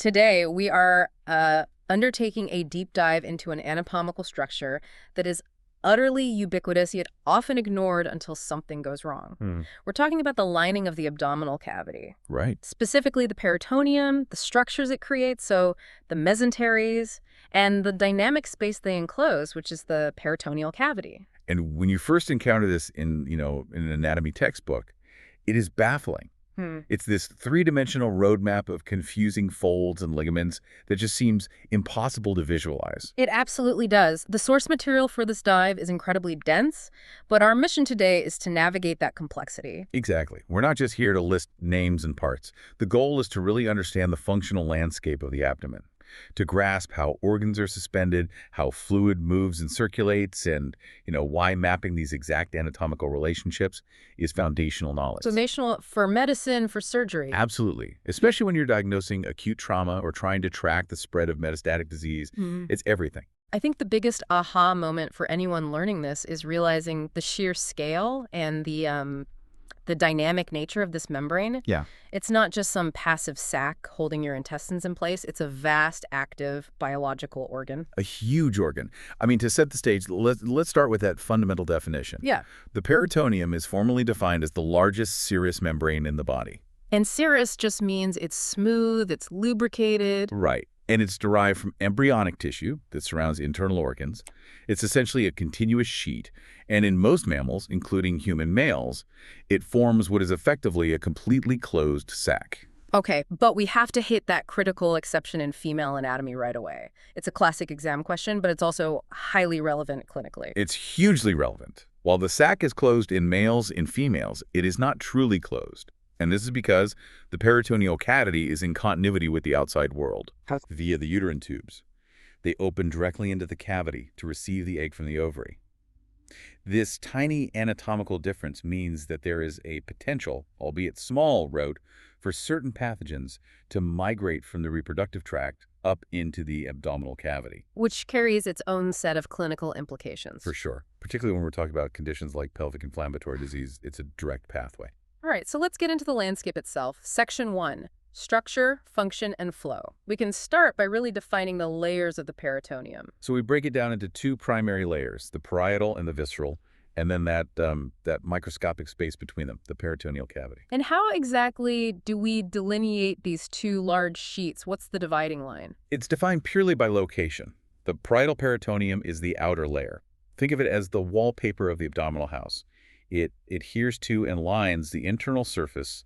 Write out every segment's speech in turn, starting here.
Today, we are undertaking a deep dive into an anatomical structure that is utterly ubiquitous, yet often ignored until something goes wrong. We're talking about the lining of the abdominal cavity. Right. Specifically the peritoneum, the structures it creates, so the mesenteries, and the dynamic space they enclose, which is the peritoneal cavity. And when you first encounter this in an anatomy textbook, it is baffling. It's this three-dimensional roadmap of confusing folds and ligaments that just seems impossible to visualize. It absolutely does. The source material for this dive is incredibly dense, but our mission today is to navigate that complexity. Exactly. We're not just here to list names and parts. The goal is to really understand the functional landscape of the abdomen, to grasp how organs are suspended, how fluid moves and circulates, and, why mapping these exact anatomical relationships is foundational knowledge. Foundational for medicine, for surgery. Absolutely. Especially when you're diagnosing acute trauma or trying to track the spread of metastatic disease. It's everything. I think the biggest aha moment for anyone learning this is realizing the sheer scale and the dynamic nature of this membrane. Yeah. It's not just some passive sac holding your intestines in place. It's a vast, active, biological organ. A huge organ. I mean, to set the stage, let's start with that fundamental definition. Yeah. The peritoneum is formally defined as the largest serous membrane in the body. And serous just means it's smooth, it's lubricated. Right. And it's derived from embryonic tissue that surrounds internal organs. It's essentially a continuous sheet. And in most mammals, including human males, it forms what is effectively a completely closed sac. Okay, but we have to hit that critical exception in female anatomy right away. It's a classic exam question, but it's also highly relevant clinically. It's hugely relevant. While the sac is closed in males and females, it is not truly closed. And this is because the peritoneal cavity is in continuity with the outside world via the uterine tubes. They open directly into the cavity to receive the egg from the ovary. This tiny anatomical difference means that there is a potential, albeit small, route for certain pathogens to migrate from the reproductive tract up into the abdominal cavity. Which carries its own set of clinical implications. For sure. Particularly when we're talking about conditions like pelvic inflammatory disease, it's a direct pathway. All right, so let's get into the landscape itself. Section 1, structure, function, and flow. We can start by really defining the layers of the peritoneum. So we break it down into two primary layers, the parietal and the visceral, and then that microscopic space between them, the peritoneal cavity. And how exactly do we delineate these two large sheets? What's the dividing line? It's defined purely by location. The parietal peritoneum is the outer layer. Think of it as the wallpaper of the abdominal house. It adheres to and lines the internal surface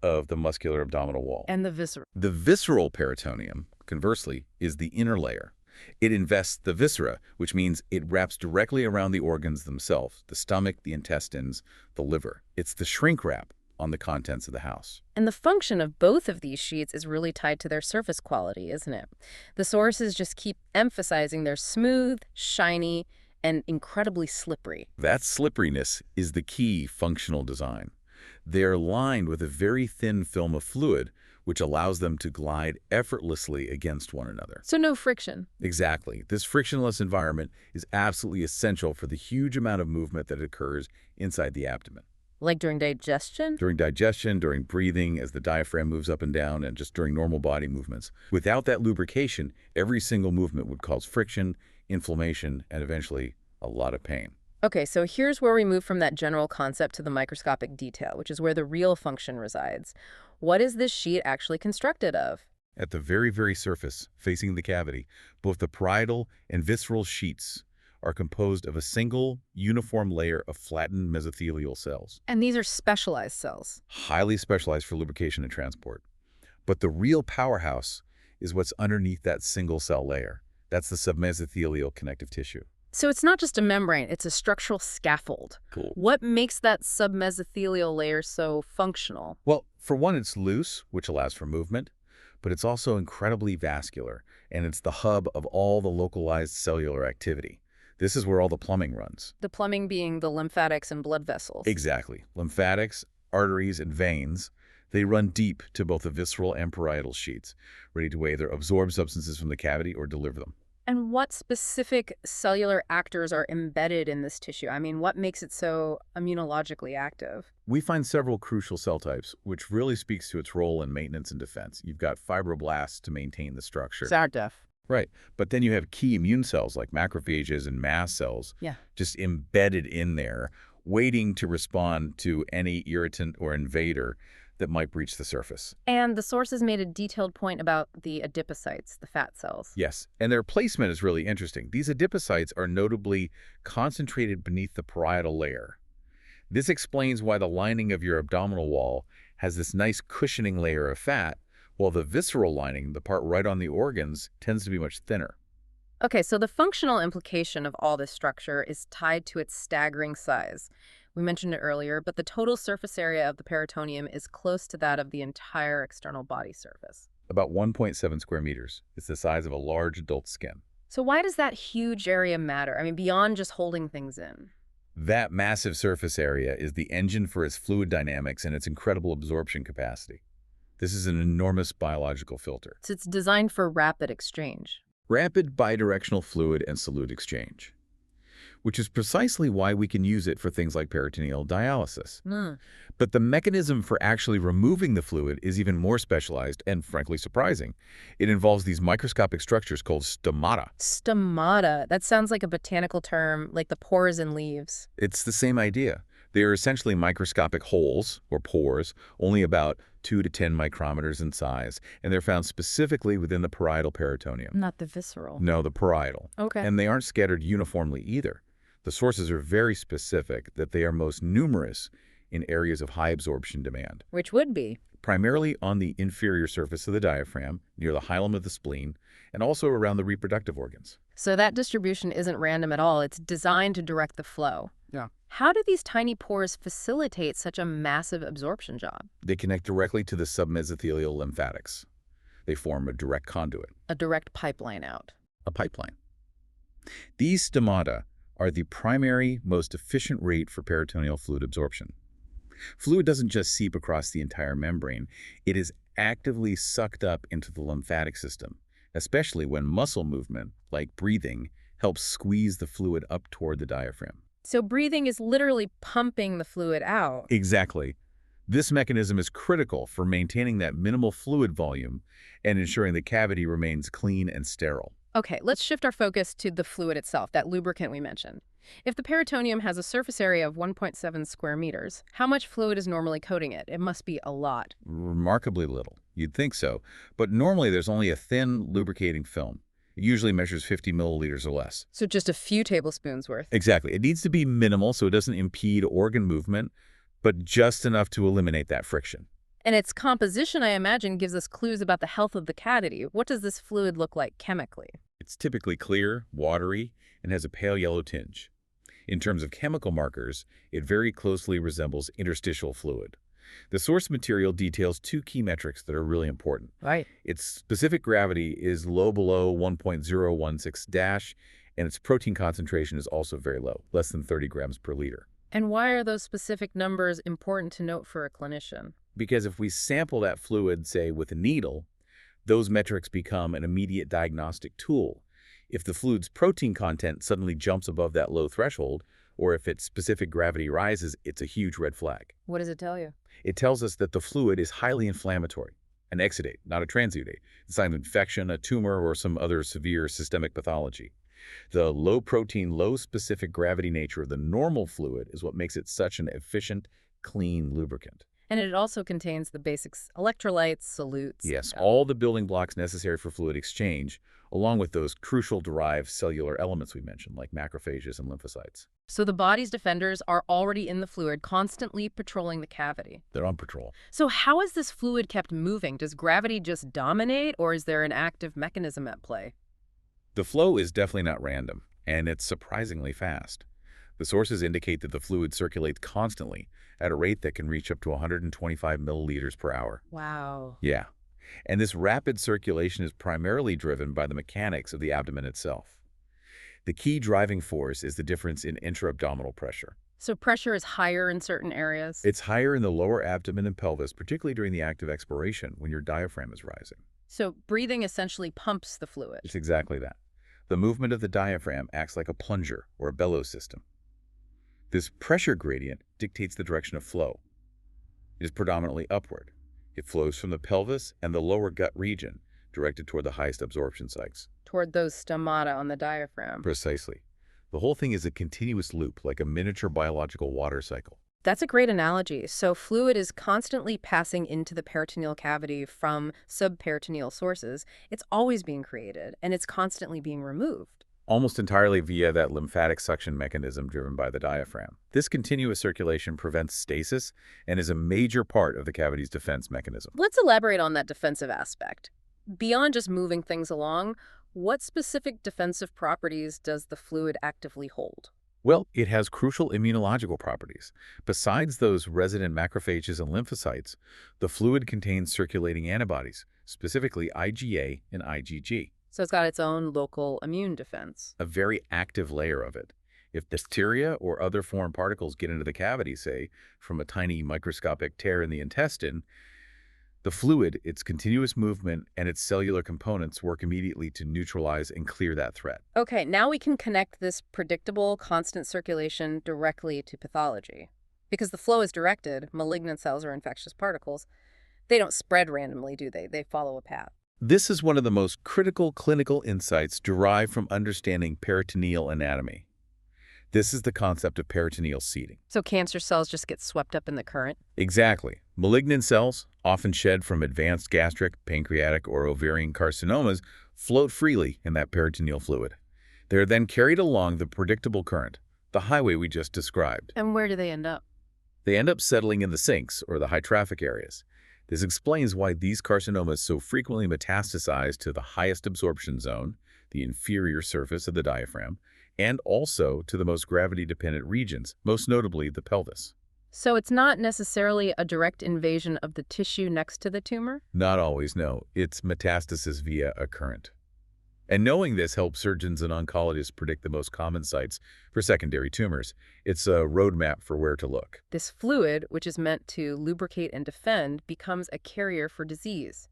of the muscular abdominal wall. And the viscera. The visceral peritoneum, conversely, is the inner layer. It invests the viscera, which means it wraps directly around the organs themselves, the stomach, the intestines, the liver. It's the shrink wrap on the contents of the house. And the function of both of these sheets is really tied to their surface quality, isn't it? The sources just keep emphasizing they're smooth, shiny, and incredibly slippery. That slipperiness is the key functional design. They're lined with a very thin film of fluid, which allows them to glide effortlessly against one another. So no friction. Exactly. This frictionless environment is absolutely essential for the huge amount of movement that occurs inside the abdomen. Like during digestion? During digestion, during breathing, as the diaphragm moves up and down, and just during normal body movements. Without that lubrication, every single movement would cause friction, inflammation, and eventually a lot of pain. Okay, so here's where we move from that general concept to the microscopic detail, which is where the real function resides. What is this sheet actually constructed of? At the very, very surface, facing the cavity, both the parietal and visceral sheets are composed of a single, uniform layer of flattened mesothelial cells. And these are specialized cells. Highly specialized for lubrication and transport. But the real powerhouse is what's underneath that single cell layer. That's the submesothelial connective tissue. So it's not just a membrane, it's a structural scaffold. Cool. What makes that submesothelial layer so functional? Well, for one, it's loose, which allows for movement, but it's also incredibly vascular, and it's the hub of all the localized cellular activity. This is where all the plumbing runs. The plumbing being the lymphatics and blood vessels. Exactly. Lymphatics, arteries, and veins, they run deep to both the visceral and parietal sheets, ready to either absorb substances from the cavity or deliver them. And what specific cellular actors are embedded in this tissue? I mean, what makes it so immunologically active? We find several crucial cell types, which really speaks to its role in maintenance and defense. You've got fibroblasts to maintain the structure. Def. Right. But then you have key immune cells like macrophages and mast cells Yeah. just embedded in there, waiting to respond to any irritant or invader that might breach the surface. And the sources made a detailed point about the adipocytes, the fat cells. Yes, and their placement is really interesting. These adipocytes are notably concentrated beneath the parietal layer. This explains why the lining of your abdominal wall has this nice cushioning layer of fat, while the visceral lining, the part right on the organs, tends to be much thinner. Okay, so the functional implication of all this structure is tied to its staggering size. We mentioned it earlier, but the total surface area of the peritoneum is close to that of the entire external body surface. About 1.7 square meters. It's the size of a large adult skin. So why does that huge area matter? I mean, beyond just holding things in. That massive surface area is the engine for its fluid dynamics and its incredible absorption capacity. This is an enormous biological filter. So it's designed for rapid exchange. Rapid bidirectional fluid and solute exchange, which is precisely why we can use it for things like peritoneal dialysis. But the mechanism for actually removing the fluid is even more specialized and, frankly, surprising. It involves these microscopic structures called stomata. Stomata. That sounds like a botanical term, like the pores in leaves. It's the same idea. They are essentially microscopic holes, or pores, only about 2 to 10 micrometers in size, and they're found specifically within the parietal peritoneum. Not the visceral. No, the parietal. Okay. And they aren't scattered uniformly either. The sources are very specific that they are most numerous in areas of high absorption demand. Which would be? Primarily on the inferior surface of the diaphragm, near the hilum of the spleen, and also around the reproductive organs. So that distribution isn't random at all. It's designed to direct the flow. Yeah. How do these tiny pores facilitate such a massive absorption job? They connect directly to the submesothelial lymphatics. They form a direct conduit. A direct pipeline out. A pipeline. These stomata are the primary, most efficient rate for peritoneal fluid absorption. Fluid doesn't just seep across the entire membrane. It is actively sucked up into the lymphatic system, especially when muscle movement, like breathing, helps squeeze the fluid up toward the diaphragm. So breathing is literally pumping the fluid out. Exactly. This mechanism is critical for maintaining that minimal fluid volume and ensuring the cavity remains clean and sterile. Okay, let's shift our focus to the fluid itself, that lubricant we mentioned. If the peritoneum has a surface area of 1.7 square meters, how much fluid is normally coating it? It must be a lot. Remarkably little. You'd think so. But normally there's only a thin lubricating film. It usually measures 50 milliliters or less. So just a few tablespoons worth. Exactly. It needs to be minimal so it doesn't impede organ movement, but just enough to eliminate that friction. And its composition, I imagine, gives us clues about the health of the cavity. What does this fluid look like chemically? It's typically clear, watery, and has a pale yellow tinge. In terms of chemical markers, it very closely resembles interstitial fluid. The source material details two key metrics that are really important. Right. Its specific gravity is low below 1.016-, and its protein concentration is also very low, less than 30 grams per liter. And why are those specific numbers important to note for a clinician? Because if we sample that fluid, say, with a needle, those metrics become an immediate diagnostic tool. If the fluid's protein content suddenly jumps above that low threshold, or if its specific gravity rises, it's a huge red flag. What does it tell you? It tells us that the fluid is highly inflammatory, an exudate, not a transudate, a sign of infection, a tumor, or some other severe systemic pathology. The low protein, low specific gravity nature of the normal fluid is what makes it such an efficient, clean lubricant. And it also contains the basics, electrolytes, solutes. Yes, all the building blocks necessary for fluid exchange, along with those crucial derived cellular elements we mentioned, like macrophages and lymphocytes. So the body's defenders are already in the fluid, constantly patrolling the cavity. They're on patrol. So how is this fluid kept moving? Does gravity just dominate, or is there an active mechanism at play? The flow is definitely not random, and it's surprisingly fast. The sources indicate that the fluid circulates constantly at a rate that can reach up to 125 milliliters per hour. Wow. Yeah. And this rapid circulation is primarily driven by the mechanics of the abdomen itself. The key driving force is the difference in intra-abdominal pressure. So pressure is higher in certain areas? It's higher in the lower abdomen and pelvis, particularly during the act of expiration when your diaphragm is rising. So breathing essentially pumps the fluid. It's exactly that. The movement of the diaphragm acts like a plunger or a bellows system. This pressure gradient dictates the direction of flow. It is predominantly upward. It flows from the pelvis and the lower gut region, directed toward the highest absorption sites. Toward those stomata on the diaphragm. Precisely. The whole thing is a continuous loop, like a miniature biological water cycle. That's a great analogy. So fluid is constantly passing into the peritoneal cavity from subperitoneal sources. It's always being created, and it's constantly being removed. Almost entirely via that lymphatic suction mechanism driven by the diaphragm. This continuous circulation prevents stasis and is a major part of the cavity's defense mechanism. Let's elaborate on that defensive aspect. Beyond just moving things along, what specific defensive properties does the fluid actively hold? Well, it has crucial immunological properties. Besides those resident macrophages and lymphocytes, the fluid contains circulating antibodies, specifically IgA and IgG. So it's got its own local immune defense. A very active layer of it. If bacteria or other foreign particles get into the cavity, say, from a tiny microscopic tear in the intestine, the fluid, its continuous movement, and its cellular components work immediately to neutralize and clear that threat. Okay, now we can connect this predictable, constant circulation directly to pathology. Because the flow is directed, malignant cells or infectious particles, they don't spread randomly, do they? They follow a path. This is one of the most critical clinical insights derived from understanding peritoneal anatomy. This is the concept of peritoneal seeding. So cancer cells just get swept up in the current? Exactly. Malignant cells, often shed from advanced gastric, pancreatic, or ovarian carcinomas, float freely in that peritoneal fluid. They are then carried along the predictable current, the highway we just described. And where do they end up? They end up settling in the sinks, or the high-traffic areas. This explains why these carcinomas so frequently metastasize to the highest absorption zone, the inferior surface of the diaphragm, and also to the most gravity-dependent regions, most notably the pelvis. So it's not necessarily a direct invasion of the tissue next to the tumor? Not always, no. It's metastasis via a current. And knowing this helps surgeons and oncologists predict the most common sites for secondary tumors. It's a roadmap for where to look. This fluid, which is meant to lubricate and defend, becomes a carrier for disease.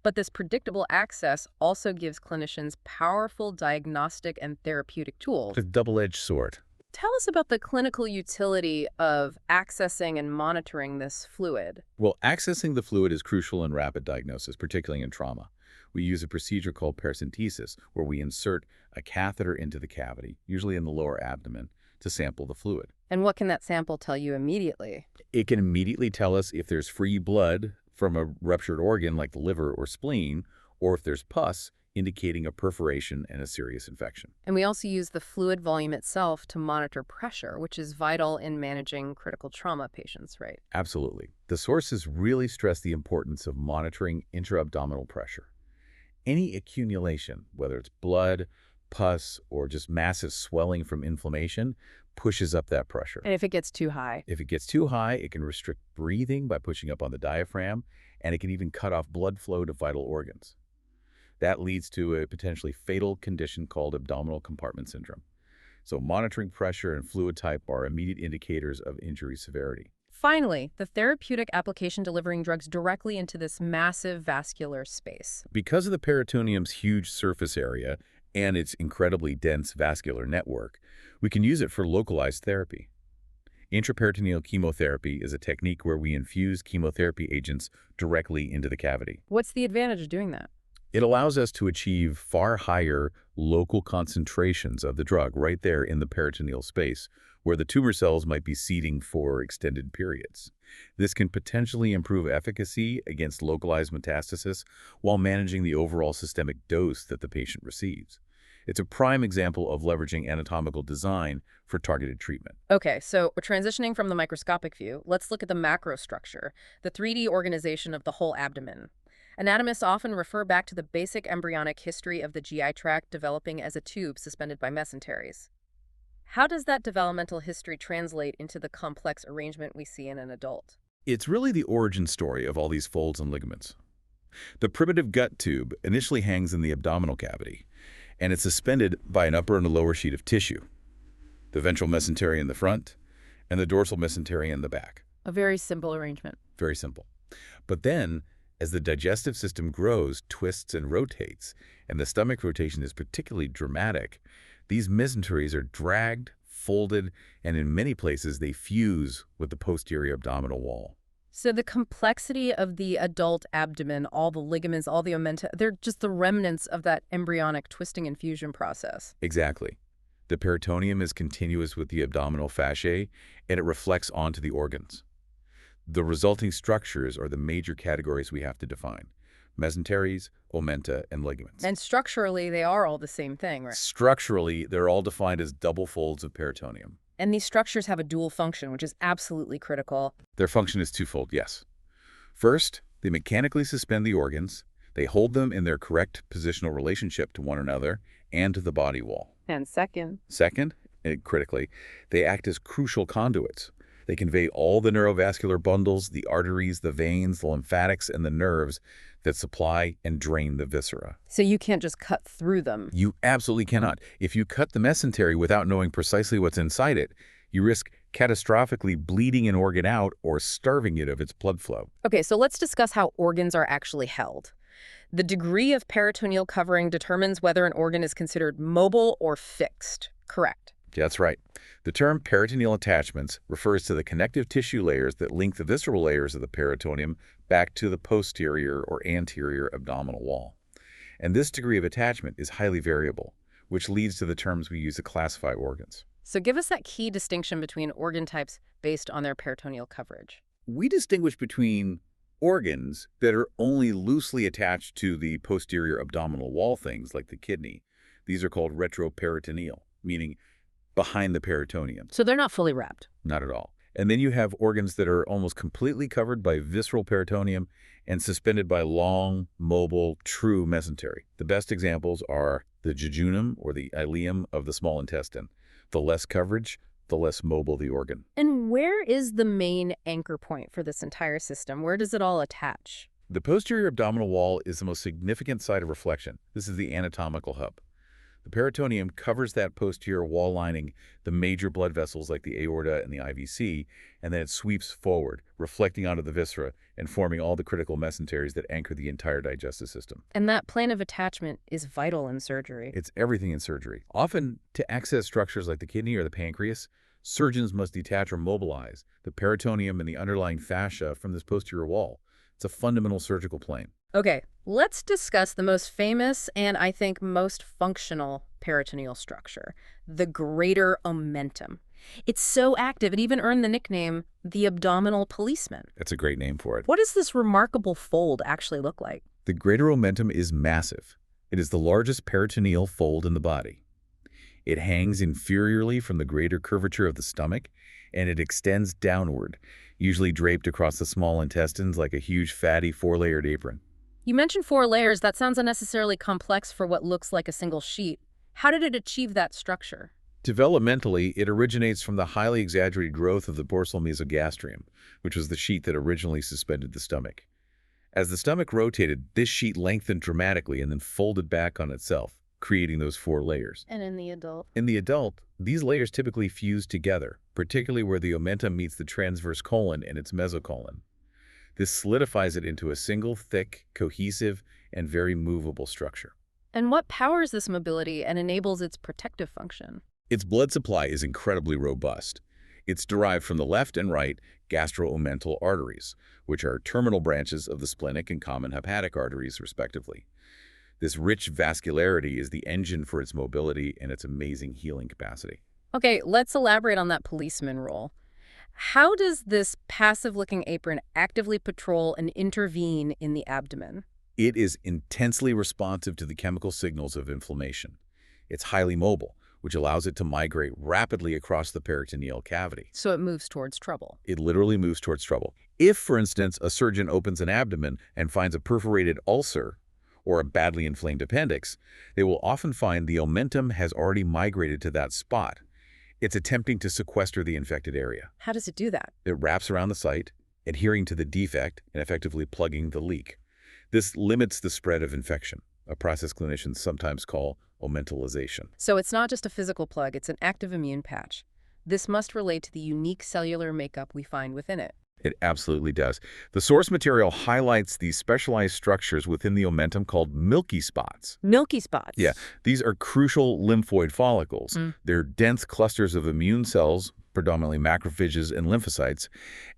But this predictable access also gives clinicians powerful diagnostic and therapeutic tools. It's a double-edged sword. Tell us about the clinical utility of accessing and monitoring this fluid. Well, accessing the fluid is crucial in rapid diagnosis, particularly in trauma. We use a procedure called paracentesis, where we insert a catheter into the cavity, usually in the lower abdomen, to sample the fluid. And what can that sample tell you immediately? It can immediately tell us if there's free blood from a ruptured organ like the liver or spleen, or if there's pus, indicating a perforation and a serious infection. And we also use the fluid volume itself to monitor pressure, which is vital in managing critical trauma patients, right? Absolutely. The sources really stress the importance of monitoring intra-abdominal pressure. Any accumulation, whether it's blood, pus, or just massive swelling from inflammation, pushes up that pressure. And if it gets too high? If it gets too high, it can restrict breathing by pushing up on the diaphragm, and it can even cut off blood flow to vital organs. That leads to a potentially fatal condition called abdominal compartment syndrome. So monitoring pressure and fluid type are immediate indicators of injury severity. Finally, the therapeutic application delivering drugs directly into this massive vascular space. Because of the peritoneum's huge surface area and its incredibly dense vascular network, we can use it for localized therapy. Intraperitoneal chemotherapy is a technique where we infuse chemotherapy agents directly into the cavity. What's the advantage of doing that? It allows us to achieve far higher local concentrations of the drug right there in the peritoneal space, where the tumor cells might be seeding for extended periods. This can potentially improve efficacy against localized metastasis while managing the overall systemic dose that the patient receives. It's a prime example of leveraging anatomical design for targeted treatment. Okay, so we're transitioning from the microscopic view. Let's look at the macrostructure, the 3D organization of the whole abdomen. Anatomists often refer back to the basic embryonic history of the GI tract developing as a tube suspended by mesenteries. How does that developmental history translate into the complex arrangement we see in an adult? It's really the origin story of all these folds and ligaments. The primitive gut tube initially hangs in the abdominal cavity, and it's suspended by an upper and a lower sheet of tissue, the ventral mesentery in the front and the dorsal mesentery in the back. A very simple arrangement. Very simple. But then As the digestive system grows, twists, and rotates, and the stomach rotation is particularly dramatic, these mesenteries are dragged, folded, and in many places they fuse with the posterior abdominal wall. So the complexity of the adult abdomen, all the ligaments, all the ommenta, they're just the remnants of that embryonic twisting and fusion process. Exactly. The peritoneum is continuous with the abdominal fasciae, and it reflects onto the organs. The resulting structures are the major categories we have to define: mesenteries, ommenta, and ligaments. And structurally, they are all the same thing, right? Structurally, they're all defined as double folds of peritoneum. And these structures have a dual function, which is absolutely critical. Their function is twofold, yes. First, they mechanically suspend the organs. They hold them in their correct positional relationship to one another and to the body wall. And second, And critically, they act as crucial conduits. They convey all the neurovascular bundles, the arteries, the veins, the lymphatics, and the nerves that supply and drain the viscera. so you can't just cut through them. You absolutely cannot. If you cut the mesentery without knowing precisely what's inside it, you risk catastrophically bleeding an organ out or starving it of its blood flow. Okay, so let's discuss how organs are actually held. The degree of peritoneal covering determines whether an organ is considered mobile or fixed. Correct. That's right. The term peritoneal attachments refers to the connective tissue layers that link the visceral layers of the peritoneum back to the posterior or anterior abdominal wall. And this degree of attachment is highly variable, which leads to the terms we use to classify organs. So give us that key distinction between organ types based on their peritoneal coverage. We distinguish between organs that are only loosely attached to the posterior abdominal wall, things like the kidney. These are called retroperitoneal, meaning behind the peritoneum. So they're not fully wrapped. Not at all. And then you have organs that are almost completely covered by visceral peritoneum and suspended by long, mobile, true mesentery. The best examples are the jejunum or the ileum of the small intestine. The less coverage, the less mobile the organ. And where is the main anchor point for this entire system? Where does it all attach? The posterior abdominal wall is the most significant site of reflection. This is the anatomical hub. The peritoneum covers that posterior wall lining, the major blood vessels like the aorta and the IVC, and then it sweeps forward, reflecting onto the viscera and forming all the critical mesenteries that anchor the entire digestive system. And that plane of attachment is vital in surgery. It's everything in surgery. Often, to access structures like the kidney or the pancreas, surgeons must detach or mobilize the peritoneum and the underlying fascia from this posterior wall. It's a fundamental surgical plane. Okay, let's discuss the most famous and I think most functional peritoneal structure, the greater omentum. It's so active, it even earned the nickname the abdominal policeman. That's a great name for it. What does this remarkable fold actually look like? The greater omentum is massive. It is the largest peritoneal fold in the body. It hangs inferiorly from the greater curvature of the stomach, and it extends downward, usually draped across the small intestines like a huge fatty four-layered apron. You mentioned 4 layers. That sounds unnecessarily complex for what looks like a single sheet. How did it achieve that structure? Developmentally, it originates from the highly exaggerated growth of the dorsal mesogastrium, which was the sheet that originally suspended the stomach. As the stomach rotated, this sheet lengthened dramatically and then folded back on itself, creating those 4 layers. And in the adult? In the adult, these layers typically fuse together, particularly where the omentum meets the transverse colon and its mesocolon. This solidifies it into a single, thick, cohesive, and very movable structure. And what powers this mobility and enables its protective function? Its blood supply is incredibly robust. It's derived from the left and right gastro-omental arteries, which are terminal branches of the splenic and common hepatic arteries, respectively. This rich vascularity is the engine for its mobility and its amazing healing capacity. Okay, let's elaborate on that policeman role. How does this passive-looking apron actively patrol and intervene in the abdomen? It is intensely responsive to the chemical signals of inflammation. It's highly mobile, which allows it to migrate rapidly across the peritoneal cavity. So it moves towards trouble. It literally moves towards trouble. If, for instance, a surgeon opens an abdomen and finds a perforated ulcer or a badly inflamed appendix, they will often find the omentum has already migrated to that spot. It's attempting to sequester the infected area. How does it do that? It wraps around the site, adhering to the defect and effectively plugging the leak. This limits the spread of infection, a process clinicians sometimes call omentalization. So it's not just a physical plug, it's an active immune patch. This must relate to the unique cellular makeup we find within it. It absolutely does. The source material highlights these specialized structures within the omentum called milky spots. Milky spots. Yeah, these are crucial lymphoid follicles. Mm. They're dense clusters of immune cells, predominantly macrophages and lymphocytes,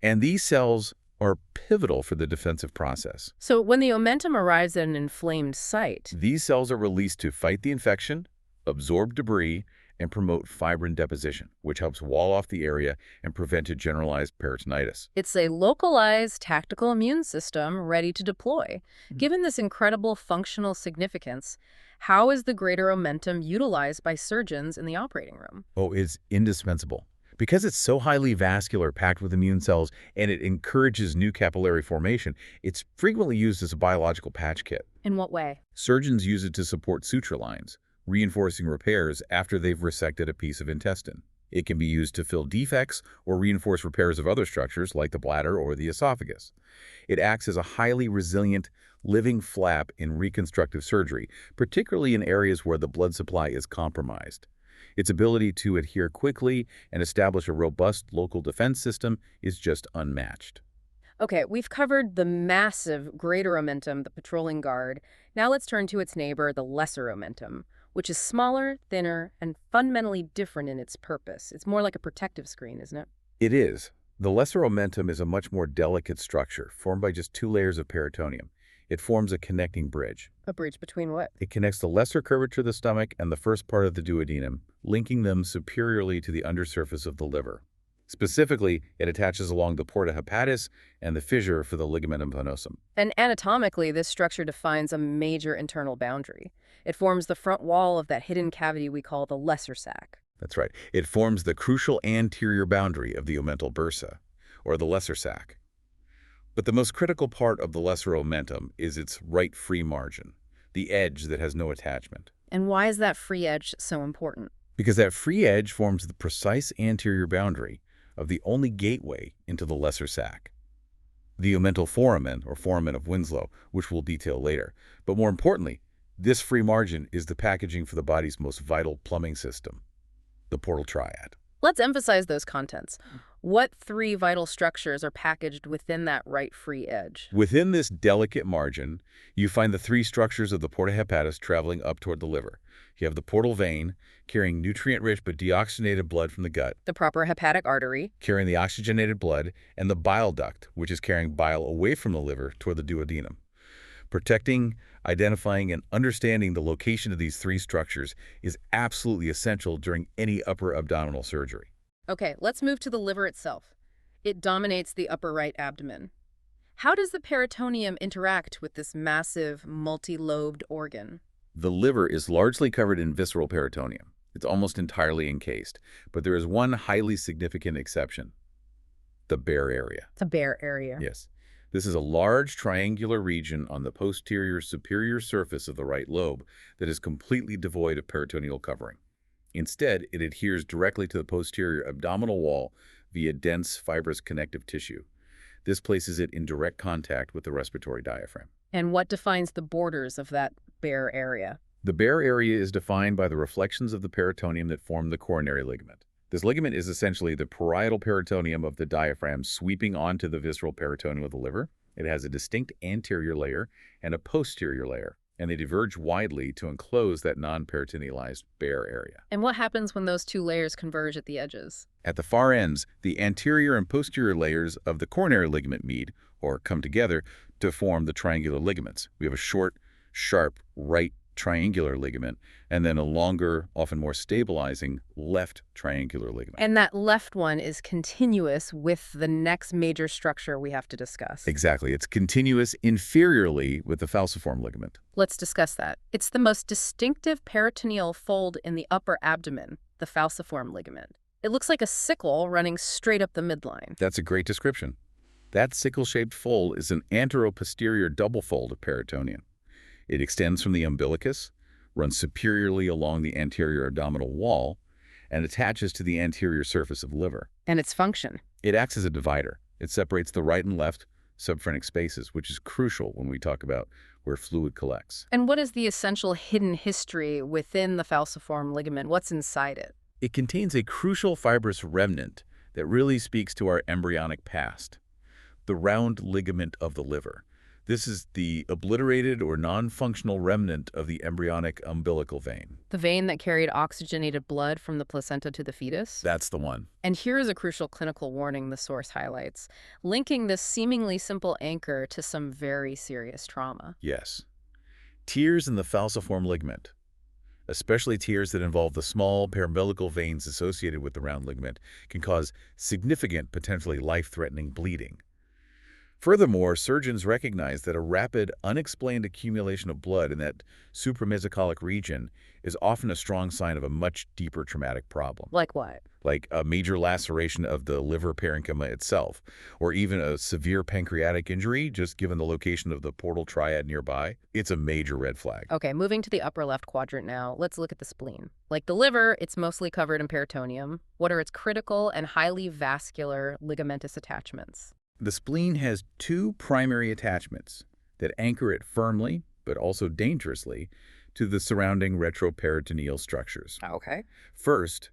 and these cells are pivotal for the defensive process. So when the omentum arrives at an inflamed site, These cells are released to fight the infection, absorb debris, and promote fibrin deposition, which helps wall off the area and prevent a generalized peritonitis. it's a localized tactical immune system ready to deploy. Given this incredible functional significance, how is the greater omentum utilized by surgeons in the operating room? Oh, it's indispensable. Because it's so highly vascular, packed with immune cells, and it encourages new capillary formation, it's frequently used as a biological patch kit. In what way? Surgeons use it to support suture lines, reinforcing repairs after they've resected a piece of intestine. It can be used to fill defects or reinforce repairs of other structures like the bladder or the esophagus. It acts as a highly resilient, living flap in reconstructive surgery, particularly in areas where the blood supply is compromised. Its ability to adhere quickly and establish a robust local defense system is just unmatched. Okay, we've covered the massive greater omentum, the patrolling guard. Now let's turn to its neighbor, the lesser omentum, which is smaller, thinner, and fundamentally different in its purpose. It's more like a protective screen, isn't it? It is. The lesser omentum is a much more delicate structure, formed by just 2 layers of peritoneum. It forms a connecting bridge. A bridge between what? It connects the lesser curvature of the stomach and the first part of the duodenum, linking them superiorly to the undersurface of the liver. Specifically, it attaches along the porta hepatis and the fissure for the ligamentum venosum. And anatomically, this structure defines a major internal boundary. It forms the front wall of that hidden cavity we call the lesser sac. That's right. It forms the crucial anterior boundary of the omental bursa, or the lesser sac. But the most critical part of the lesser omentum is its right free margin, the edge that has no attachment. And why is that free edge so important? Because that free edge forms the precise anterior boundary of the only gateway into the lesser sac, the omental foramen, or foramen of Winslow, which we'll detail later. But more importantly, this free margin is the packaging for the body's most vital plumbing system, the portal triad. Let's emphasize those contents. What 3 vital structures are packaged within that right free edge? Within this delicate margin, you find the 3 structures of the porta hepatis traveling up toward the liver. You have the portal vein, carrying nutrient-rich but deoxygenated blood from the gut, The proper hepatic artery. carrying the oxygenated blood, and the bile duct, which is carrying bile away from the liver toward the duodenum. Protecting, identifying, and understanding the location of these 3 structures is absolutely essential during any upper abdominal surgery. Okay, let's move to the liver itself. It dominates the upper right abdomen. How does the peritoneum interact with this massive, multi-lobed organ? The liver is largely covered in visceral peritoneum. It's almost entirely encased, but there is one highly significant exception: the bare area. The bare area. Yes. This is a large triangular region on the posterior superior surface of the right lobe that is completely devoid of peritoneal covering. Instead, it adheres directly to the posterior abdominal wall via dense fibrous connective tissue. This places it in direct contact with the respiratory diaphragm. And what defines the borders of that bare area? The bare area is defined by the reflections of the peritoneum that form the coronary ligament. This ligament is essentially the parietal peritoneum of the diaphragm sweeping onto the visceral peritoneum of the liver. It has a distinct anterior layer and a posterior layer, and they diverge widely to enclose that non-peritonealized bare area. And what happens when those 2 layers converge at the edges? At the far ends, the anterior and posterior layers of the coronary ligament meet, or come together, to form the triangular ligaments. We have a short, sharp right triangular ligament, and then a longer, often more stabilizing, left triangular ligament. And that left one is continuous with the next major structure we have to discuss. Exactly. It's continuous inferiorly with the falciform ligament. Let's discuss that. It's the most distinctive peritoneal fold in the upper abdomen, the falciform ligament. It looks like a sickle running straight up the midline. That's a great description. That sickle-shaped fold is an anteroposterior double fold of peritoneum. It extends from the umbilicus, runs superiorly along the anterior abdominal wall, and attaches to the anterior surface of the liver. And its function? It acts as a divider. It separates the right and left subphrenic spaces, which is crucial when we talk about where fluid collects. And what is the essential hidden history within the falciform ligament? What's inside it? It contains a crucial fibrous remnant that really speaks to our embryonic past. The round ligament of the liver. This is the obliterated or non-functional remnant of the embryonic umbilical vein. The vein that carried oxygenated blood from the placenta to the fetus? That's the one. And here is a crucial clinical warning the source highlights, linking this seemingly simple anchor to some very serious trauma. Yes. Tears in the falciform ligament, especially tears that involve the small periumbilical veins associated with the round ligament, can cause significant, potentially life-threatening bleeding. Furthermore, surgeons recognize that a rapid, unexplained accumulation of blood in that supramesocholic region is often a strong sign of a much deeper traumatic problem. Like what? Like a major laceration of the liver parenchyma itself, or even a severe pancreatic injury, just given the location of the portal triad nearby. It's a major red flag. Okay, moving to the upper left quadrant now, let's look at the spleen. Like the liver, it's mostly covered in peritoneum. What are its critical and highly vascular ligamentous attachments? The spleen has two primary attachments that anchor it firmly, but also dangerously, to the surrounding retroperitoneal structures. Okay. First,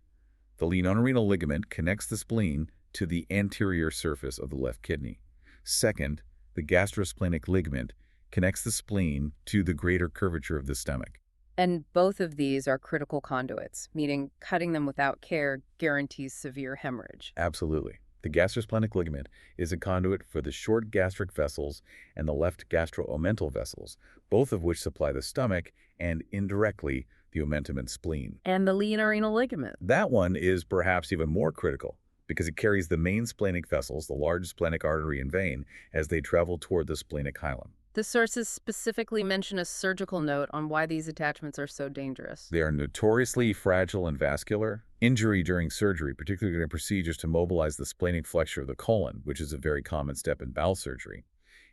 the lienorenal ligament connects the spleen to the anterior surface of the left kidney. Second, the gastrosplenic ligament connects the spleen to the greater curvature of the stomach. And both of these are critical conduits, meaning cutting them without care guarantees severe hemorrhage. Absolutely. The gastrosplenic ligament is a conduit for the short gastric vessels and the left gastroomental vessels, both of which supply the stomach and, indirectly, the omentum and spleen. And the lienorenal ligament? That one is perhaps even more critical because it carries the main splenic vessels, the large splenic artery and vein, as they travel toward the splenic hilum. The sources specifically mention a surgical note on why these attachments are so dangerous. They are notoriously fragile and vascular. Injury during surgery, particularly in procedures to mobilize the splenic flexure of the colon, which is a very common step in bowel surgery,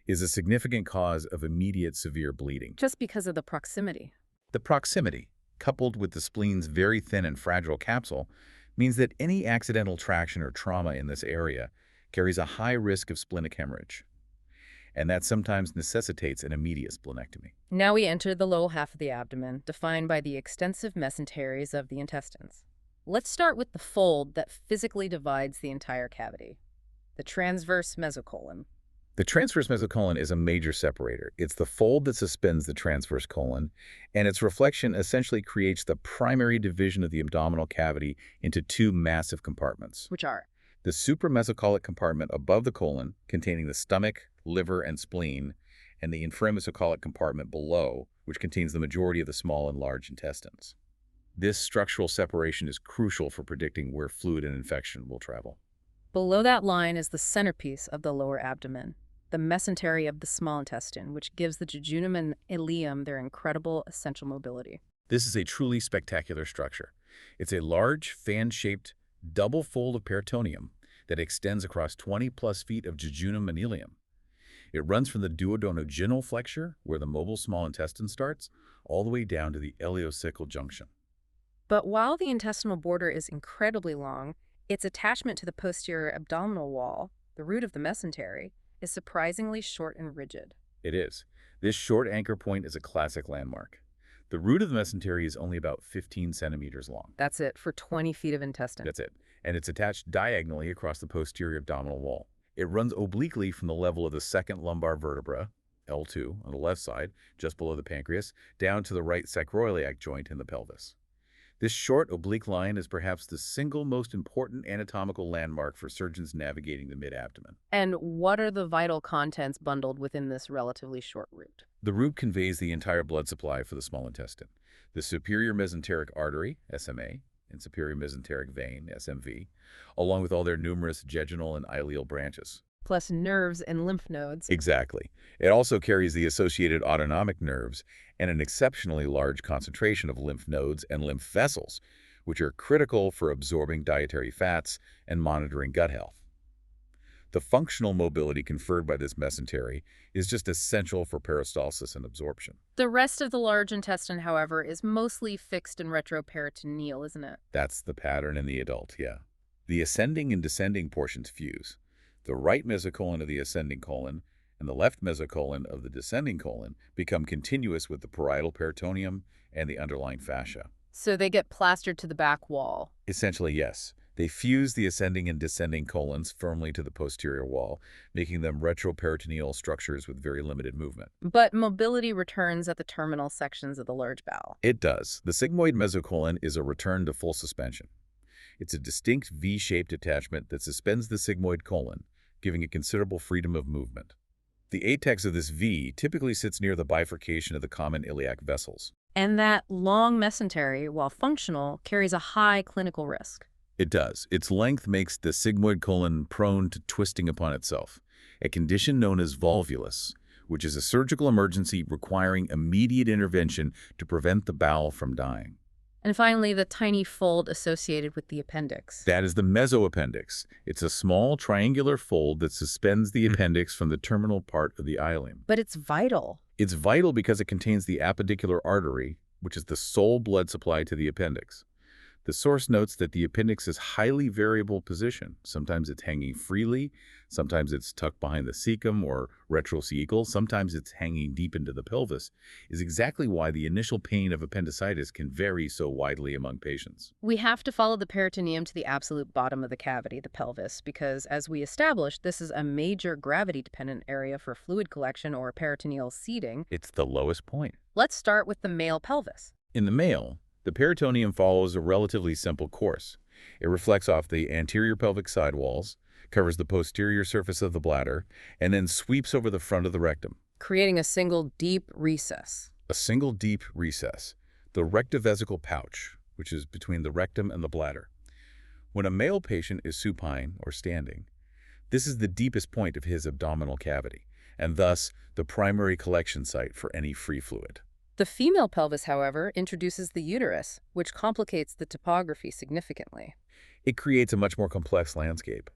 is a significant cause of immediate severe bleeding. Just because of the proximity. The proximity, coupled with the spleen's very thin and fragile capsule, means that any accidental traction or trauma in this area carries a high risk of splenic hemorrhage, and that sometimes necessitates an immediate splenectomy. Now we enter the lower half of the abdomen, defined by the extensive mesenteries of the intestines. Let's start with the fold that physically divides the entire cavity, the transverse mesocolon. The transverse mesocolon is a major separator. It's the fold that suspends the transverse colon, and its reflection essentially creates the primary division of the abdominal cavity into two massive compartments. Which are? The supramesocholic compartment above the colon, containing the stomach, liver, and spleen, and the inframesocholic compartment below, which contains the majority of the small and large intestines. This structural separation is crucial for predicting where fluid and infection will travel. Below that line is the centerpiece of the lower abdomen, the mesentery of the small intestine, which gives the jejunum and ileum their incredible essential mobility. This is a truly spectacular structure. It's a large, fan-shaped, double fold of peritoneum that extends across 20-plus feet of jejunum and ileum. It runs from the duodenojejunal flexure, where the mobile small intestine starts, all the way down to the ileocecal junction. But while the intestinal border is incredibly long, its attachment to the posterior abdominal wall, the root of the mesentery, is surprisingly short and rigid. It is. This short anchor point is a classic landmark. The root of the mesentery is only about 15 centimeters long. That's it, for 20 feet of intestine. That's it. And it's attached diagonally across the posterior abdominal wall. It runs obliquely from the level of the second lumbar vertebra, L2, on the left side, just below the pancreas, down to the right sacroiliac joint in the pelvis. This short oblique line is perhaps the single most important anatomical landmark for surgeons navigating the mid-abdomen. And what are the vital contents bundled within this relatively short root? The root conveys the entire blood supply for the small intestine. The superior mesenteric artery, SMA, and superior mesenteric vein, SMV, along with all their numerous jejunal and ileal branches. Plus nerves and lymph nodes. Exactly. It also carries the associated autonomic nerves and an exceptionally large concentration of lymph nodes and lymph vessels, which are critical for absorbing dietary fats and monitoring gut health. The functional mobility conferred by this mesentery is just essential for peristalsis and absorption. The rest of the large intestine, however, is mostly fixed and retroperitoneal, isn't it? That's the pattern in the adult, yeah. The ascending and descending portions fuse. The right mesocolon of the ascending colon and the left mesocolon of the descending colon become continuous with the parietal peritoneum and the underlying fascia. So they get plastered to the back wall. Essentially, yes. They fuse the ascending and descending colons firmly to the posterior wall, making them retroperitoneal structures with very limited movement. But mobility returns at the terminal sections of the large bowel. It does. The sigmoid mesocolon is a return to full suspension. It's a distinct V-shaped attachment that suspends the sigmoid colon, giving it considerable freedom of movement. The apex of this V typically sits near the bifurcation of the common iliac vessels. And that long mesentery, while functional, carries a high clinical risk. It does. Its length makes the sigmoid colon prone to twisting upon itself, a condition known as volvulus, which is a surgical emergency requiring immediate intervention to prevent the bowel from dying. And finally, the tiny fold associated with the appendix. That is the mesoappendix. It's a small triangular fold that suspends the appendix from the terminal part of the ileum. But it's vital. It's vital because it contains the appendicular artery, which is the sole blood supply to the appendix. The source notes that the appendix is highly variable position. Sometimes it's hanging freely, sometimes it's tucked behind the cecum or retrocecal, sometimes it's hanging deep into the pelvis, is exactly why the initial pain of appendicitis can vary so widely among patients. We have to follow the peritoneum to the absolute bottom of the cavity, the pelvis, because as we established, this is a major gravity-dependent area for fluid collection or peritoneal seeding. It's the lowest point. Let's start with the male pelvis. In the male, the peritoneum follows a relatively simple course. It reflects off the anterior pelvic sidewalls, covers the posterior surface of the bladder, and then sweeps over the front of the rectum. Creating a single deep recess. A single deep recess, the rectovesical pouch, which is between the rectum and the bladder. When a male patient is supine or standing, this is the deepest point of his abdominal cavity, and thus the primary collection site for any free fluid. The female pelvis, however, introduces the uterus, which complicates the topography significantly. It creates a much more complex landscape.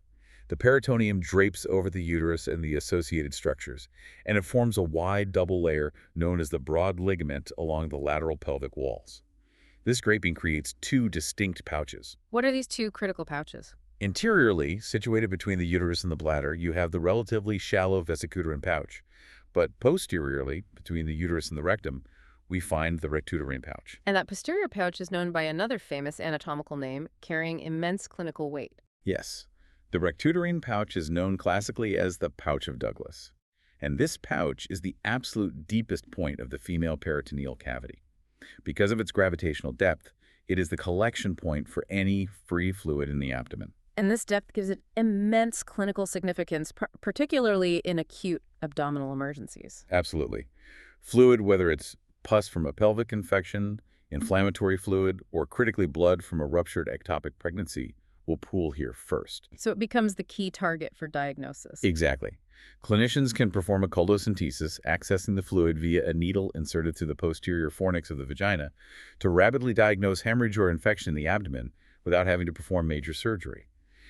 The peritoneum drapes over the uterus and the associated structures, and it forms a wide double layer known as the broad ligament along the lateral pelvic walls. This draping creates two distinct pouches. What are these two critical pouches? Interiorly, situated between the uterus and the bladder, you have the relatively shallow vesicuterine pouch, but posteriorly, between the uterus and the rectum, we find the rectuterine pouch. And that posterior pouch is known by another famous anatomical name, carrying immense clinical weight. Yes. The rectuterine pouch is known classically as the pouch of Douglas. And this pouch is the absolute deepest point of the female peritoneal cavity. Because of its gravitational depth, it is the collection point for any free fluid in the abdomen. And this depth gives it immense clinical significance, particularly in acute abdominal emergencies. Absolutely. Fluid, whether it's pus from a pelvic infection, inflammatory fluid, or critically blood from a ruptured ectopic pregnancy, will pool here first. So it becomes the key target for diagnosis. Exactly. Clinicians can perform a coldocentesis, accessing the fluid via a needle inserted through the posterior fornix of the vagina, to rapidly diagnose hemorrhage or infection in the abdomen without having to perform major surgery.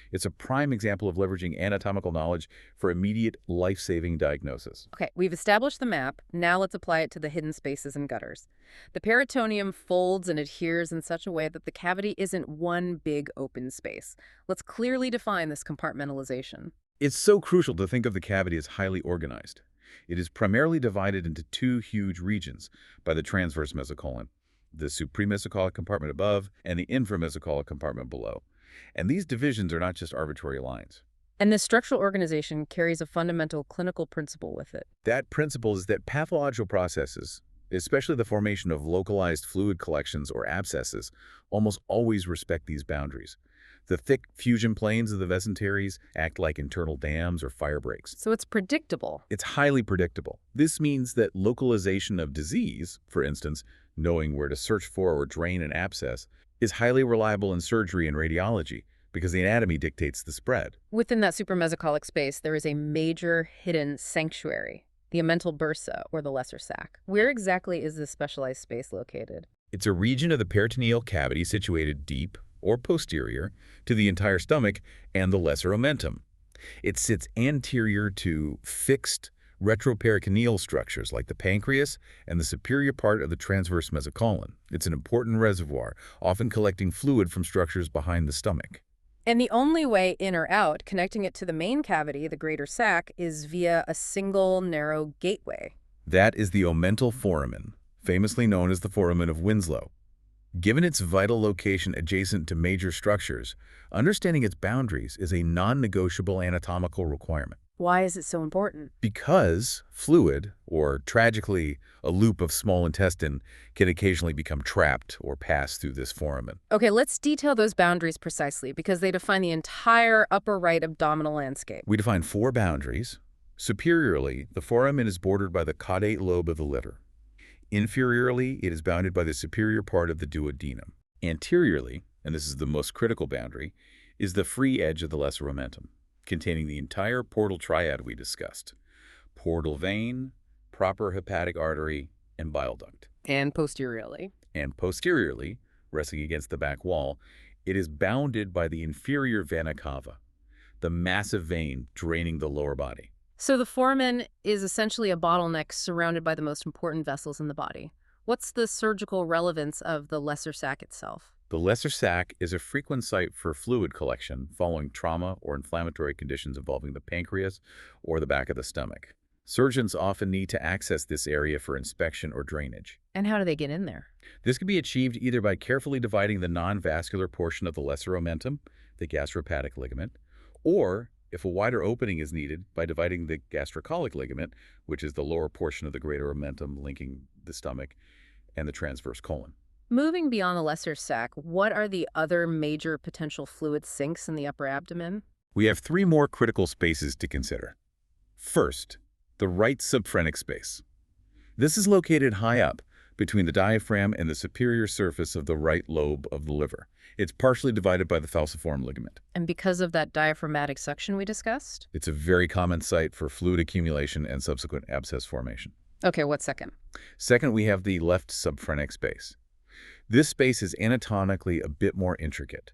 It's a prime example of leveraging anatomical knowledge for immediate life-saving diagnosis. Okay, we've established the map. Now let's apply it to the hidden spaces and gutters. The peritoneum folds and adheres in such a way that the cavity isn't one big open space. Let's clearly define this compartmentalization. It's so crucial to think of the cavity as highly organized. It is primarily divided into two huge regions by the transverse mesocolon, the supramesocolon compartment above and the inframesocolon compartment below. And these divisions are not just arbitrary lines. And this structural organization carries a fundamental clinical principle with it. That principle is that pathological processes, especially the formation of localized fluid collections or abscesses, almost always respect these boundaries. The thick fusion planes of the mesenteries act like internal dams or fire breaks. So it's predictable. It's highly predictable. This means that localization of disease, for instance, knowing where to search for or drain an abscess, is highly reliable in surgery and radiology because the anatomy dictates the spread. Within that supramesocholic space, there is a major hidden sanctuary, the omental bursa, or the lesser sac. Where exactly is this specialized space located? It's a region of the peritoneal cavity situated deep or posterior to the entire stomach and the lesser omentum. It sits anterior to fixed retroperitoneal structures like the pancreas and the superior part of the transverse mesocolon. It's an important reservoir, often collecting fluid from structures behind the stomach. And the only way in or out, connecting it to the main cavity, the greater sac, is via a single narrow gateway. That is the omental foramen, famously known as the foramen of Winslow. Given its vital location adjacent to major structures, understanding its boundaries is a non-negotiable anatomical requirement. Why is it so important? Because fluid, or tragically a loop of small intestine, can occasionally become trapped or pass through this foramen. Okay, let's detail those boundaries precisely because they define the entire upper right abdominal landscape. We define 4 boundaries. Superiorly, the foramen is bordered by the caudate lobe of the liver. Inferiorly, it is bounded by the superior part of the duodenum. Anteriorly, and this is the most critical boundary, is the free edge of the lesser omentum, containing the entire portal triad we discussed: portal vein, proper hepatic artery, and bile duct. And posteriorly. And posteriorly, resting against the back wall, it is bounded by the inferior vena cava, the massive vein draining the lower body. So the foramen is essentially a bottleneck surrounded by the most important vessels in the body. What's the surgical relevance of the lesser sac itself? The lesser sac is a frequent site for fluid collection following trauma or inflammatory conditions involving the pancreas or the back of the stomach. Surgeons often need to access this area for inspection or drainage. And how do they get in there? This can be achieved either by carefully dividing the non-vascular portion of the lesser omentum, the gastrohepatic ligament, or, if a wider opening is needed, by dividing the gastrocolic ligament, which is the lower portion of the greater omentum linking the stomach and the transverse colon. Moving beyond the lesser sac, what are the other major potential fluid sinks in the upper abdomen? We have 3 more critical spaces to consider. First, the right subphrenic space. This is located high up between the diaphragm and the superior surface of the right lobe of the liver. It's partially divided by the falciform ligament. And because of that diaphragmatic suction we discussed? It's a very common site for fluid accumulation and subsequent abscess formation. Okay, what's second? Second, we have the left subphrenic space. This space is anatomically a bit more intricate.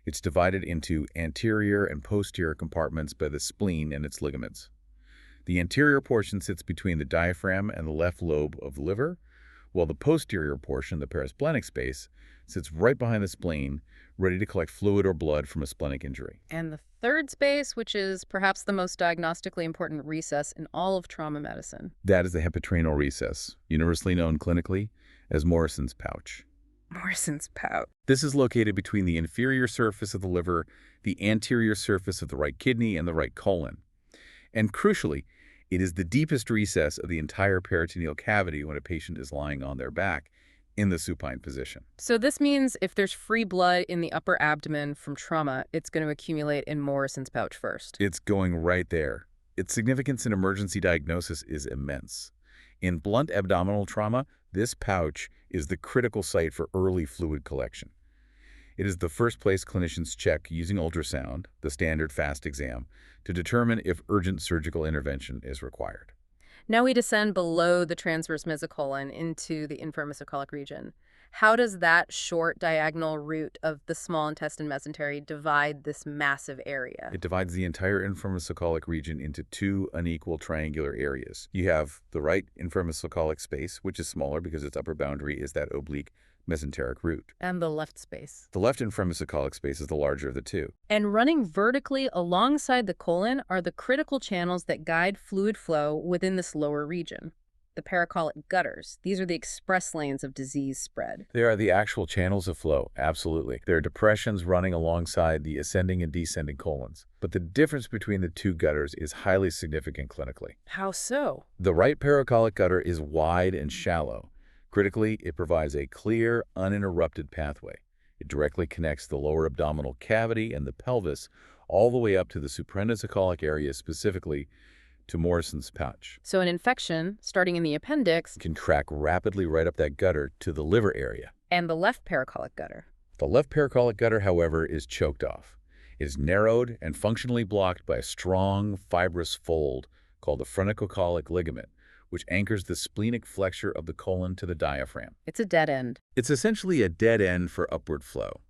It's divided into anterior and posterior compartments by the spleen and its ligaments. The anterior portion sits between the diaphragm and the left lobe of the liver, while the posterior portion, the parasplenic space, sits right behind the spleen, ready to collect fluid or blood from a splenic injury. And the third space, which is perhaps the most diagnostically important recess in all of trauma medicine. That is the hepatrenal recess, universally known clinically as Morrison's pouch. Morrison's pouch. This is located between the inferior surface of the liver, the anterior surface of the right kidney, and the right colon. And crucially, it is the deepest recess of the entire peritoneal cavity when a patient is lying on their back in the supine position. So this means if there's free blood in the upper abdomen from trauma, it's going to accumulate in Morrison's pouch first. It's going right there. Its significance in emergency diagnosis is immense. In blunt abdominal trauma, this pouch is the critical site for early fluid collection. It is the first place clinicians check using ultrasound, the standard FAST exam, to determine if urgent surgical intervention is required. Now we descend below the transverse mesocolon into the inframesocholic region. How does that short diagonal route of the small intestine mesentery divide this massive area? It divides the entire inframesocholic region into 2 unequal triangular areas. You have the right inframesocholic space, which is smaller because its upper boundary is that oblique mesenteric root. And the left space. The left inframesocholic space is the larger of the 2. And running vertically alongside the colon are the critical channels that guide fluid flow within this lower region. The pericolic gutters. These are the express lanes of disease spread. They are the actual channels of flow, absolutely. There are depressions running alongside the ascending and descending colons. But the difference between the 2 gutters is highly significant clinically. How so? The right pericolic gutter is wide and shallow. Critically, it provides a clear, uninterrupted pathway. It directly connects the lower abdominal cavity and the pelvis all the way up to the supraendococholic area, specifically to Morrison's pouch. So an infection, starting in the appendix, Can track rapidly right up that gutter to the liver area. and the left pericolic gutter. The left pericolic gutter, however, is choked off. It is narrowed and functionally blocked by a strong, fibrous fold called the phrenicocolic ligament, which anchors the splenic flexure of the colon to the diaphragm. It's a dead end. It's essentially a dead end for upward flow.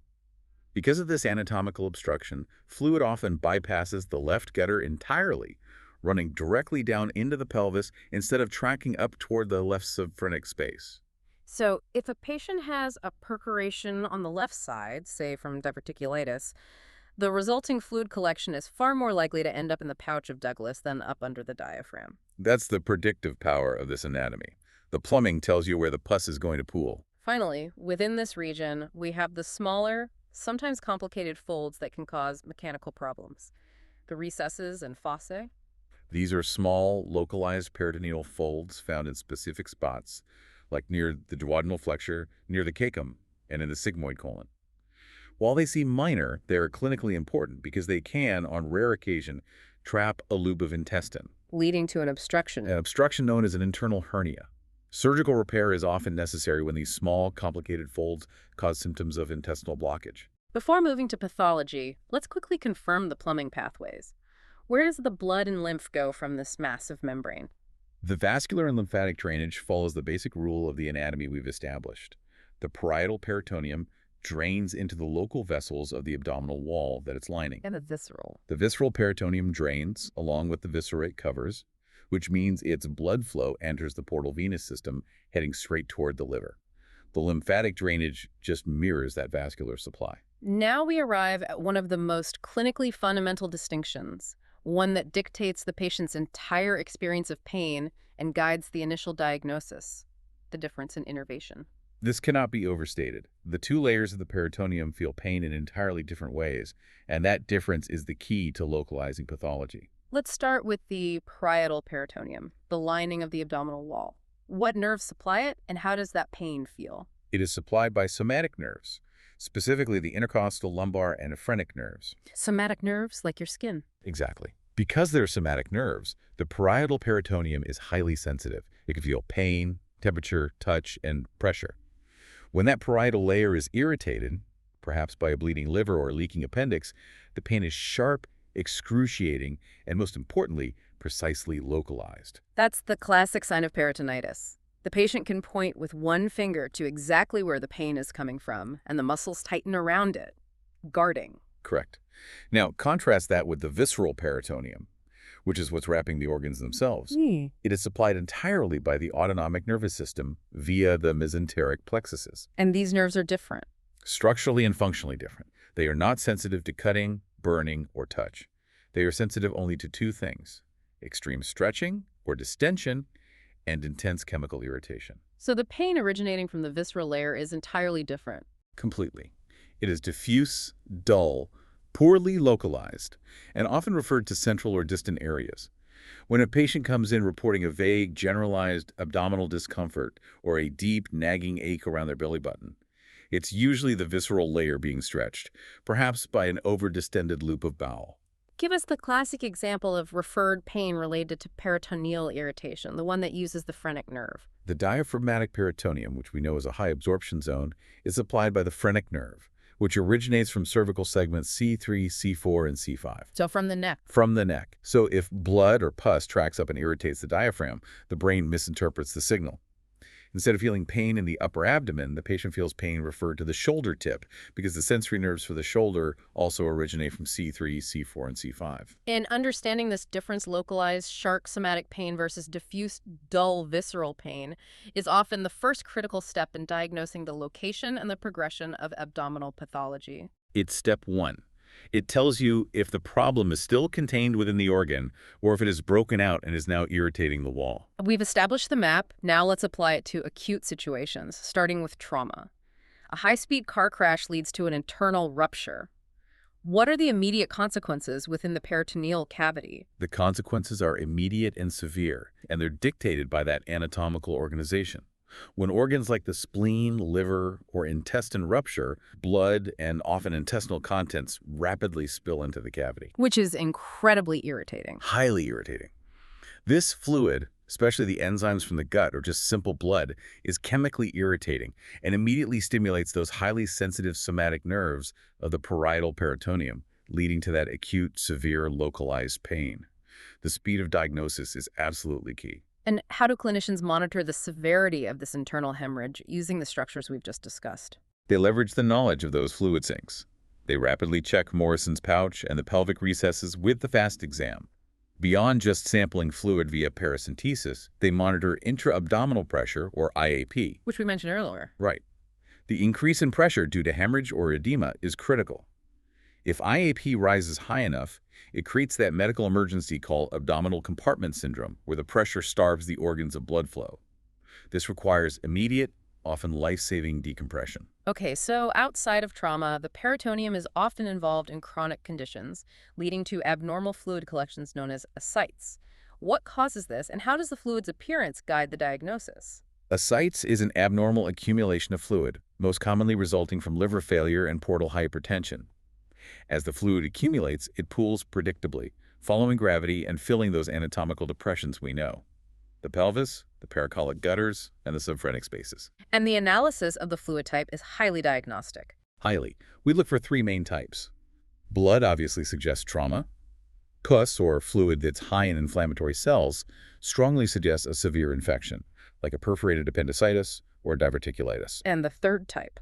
Because of this anatomical obstruction, fluid often bypasses the left gutter entirely, running directly down into the pelvis instead of tracking up toward the left subphrenic space. So if a patient has a perforation on the left side, say from diverticulitis, the resulting fluid collection is far more likely to end up in the pouch of Douglas than up under the diaphragm. That's the predictive power of this anatomy. The plumbing tells you where the pus is going to pool. Finally, within this region, we have the smaller, sometimes complicated folds that can cause mechanical problems. The recesses and fossae. These are small, localized peritoneal folds found in specific spots, like near the duodenal flexure, near the cecum, and in the sigmoid colon. While they seem minor, they are clinically important because they can, on rare occasion, trap a loop of intestine, Leading to an obstruction. an obstruction known as an internal hernia. Surgical repair is often necessary when these small, complicated folds cause symptoms of intestinal blockage. Before moving to pathology, let's quickly confirm the plumbing pathways. Where does the blood and lymph go from this massive membrane? The vascular and lymphatic drainage follows the basic rule of the anatomy we've established. The parietal peritoneum drains into the local vessels of the abdominal wall that it's lining. And the visceral. The visceral peritoneum drains along with the viscera it covers, which means its blood flow enters the portal venous system, heading straight toward the liver. The lymphatic drainage just mirrors that vascular supply. Now we arrive at one of the most clinically fundamental distinctions, one that dictates the patient's entire experience of pain and guides the initial diagnosis: the difference in innervation. This cannot be overstated. The two layers of the peritoneum feel pain in entirely different ways, and that difference is the key to localizing pathology. Let's start with the parietal peritoneum, the lining of the abdominal wall. What nerves supply it, and how does that pain feel? It is supplied by somatic nerves, specifically the intercostal, lumbar, and phrenic nerves. Somatic nerves, like your skin. Exactly. Because they're somatic nerves, the parietal peritoneum is highly sensitive. It can feel pain, temperature, touch, and pressure. When that parietal layer is irritated, perhaps by a bleeding liver or a leaking appendix, the pain is sharp, excruciating, and most importantly, precisely localized. That's the classic sign of peritonitis. The patient can point with one finger to exactly where the pain is coming from, and the muscles tighten around it, guarding. Correct. Now, contrast that with the visceral peritoneum, which is what's wrapping the organs themselves. It is supplied entirely by the autonomic nervous system via the mesenteric plexuses. And these nerves are different. Structurally and functionally different. They are not sensitive to cutting, burning, or touch. They are sensitive only to two things: extreme stretching or distension and intense chemical irritation. So the pain originating from the visceral layer is entirely different. Completely. It is diffuse, dull, poorly localized, and often referred to central or distant areas. When a patient comes in reporting a vague, generalized abdominal discomfort or a deep, nagging ache around their belly button, it's usually the visceral layer being stretched, perhaps by an over-distended loop of bowel. Give us the classic example of referred pain related to peritoneal irritation, the one that uses the phrenic nerve. The diaphragmatic peritoneum, which we know is a high absorption zone, is supplied by the phrenic nerve, which originates from cervical segments C3, C4, and C5. So from the neck. From the neck. So if blood or pus tracks up and irritates the diaphragm, the brain misinterprets the signal. Instead of feeling pain in the upper abdomen, the patient feels pain referred to the shoulder tip because the sensory nerves for the shoulder also originate from C3, C4, and C5. In understanding this difference, localized sharp somatic pain versus diffuse dull visceral pain is often the first critical step in diagnosing the location and the progression of abdominal pathology. It's step one. It tells you if the problem is still contained within the organ or if it is broken out and is now irritating the wall. We've established the map. Now let's apply it to acute situations, starting with trauma. A high-speed car crash leads to an internal rupture. What are the immediate consequences within the peritoneal cavity? The consequences are immediate and severe, and they're dictated by that anatomical organization. When organs like the spleen, liver, or intestine rupture, blood and often intestinal contents rapidly spill into the cavity. Which is incredibly irritating. Highly irritating. This fluid, especially the enzymes from the gut or just simple blood, is chemically irritating and immediately stimulates those highly sensitive somatic nerves of the parietal peritoneum, leading to that acute, severe, localized pain. The speed of diagnosis is absolutely key. And how do clinicians monitor the severity of this internal hemorrhage using the structures we've just discussed? They leverage the knowledge of those fluid sinks. They rapidly check Morrison's pouch and the pelvic recesses with the FAST exam. Beyond just sampling fluid via paracentesis, they monitor intra-abdominal pressure, or IAP. Which we mentioned earlier. Right. The increase in pressure due to hemorrhage or edema is critical. If IAP rises high enough, it creates that medical emergency called abdominal compartment syndrome, where the pressure starves the organs of blood flow. This requires immediate, often life-saving decompression. Okay, so outside of trauma, the peritoneum is often involved in chronic conditions, leading to abnormal fluid collections known as ascites. What causes this, and how does the fluid's appearance guide the diagnosis? Ascites is an abnormal accumulation of fluid, most commonly resulting from liver failure and portal hypertension. As the fluid accumulates, it pools predictably, following gravity and filling those anatomical depressions we know: the pelvis, the paracolic gutters, and the subphrenic spaces. And the analysis of the fluid type is highly diagnostic. Highly, we look for three main types. Blood obviously suggests trauma. Pus, or fluid that's high in inflammatory cells, strongly suggests a severe infection, like a perforated appendicitis or diverticulitis. And the third type?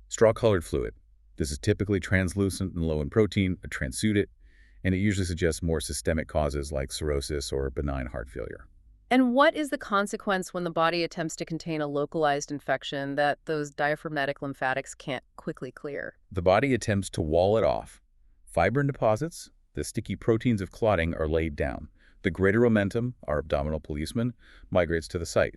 Straw-colored fluid. This is typically translucent and low in protein, a transudate, and it usually suggests more systemic causes like cirrhosis or benign heart failure. And what is the consequence when the body attempts to contain a localized infection that those diaphragmatic lymphatics can't quickly clear? The body attempts to wall it off. Fibrin deposits, the sticky proteins of clotting, are laid down. The greater omentum, our abdominal policeman, migrates to the site.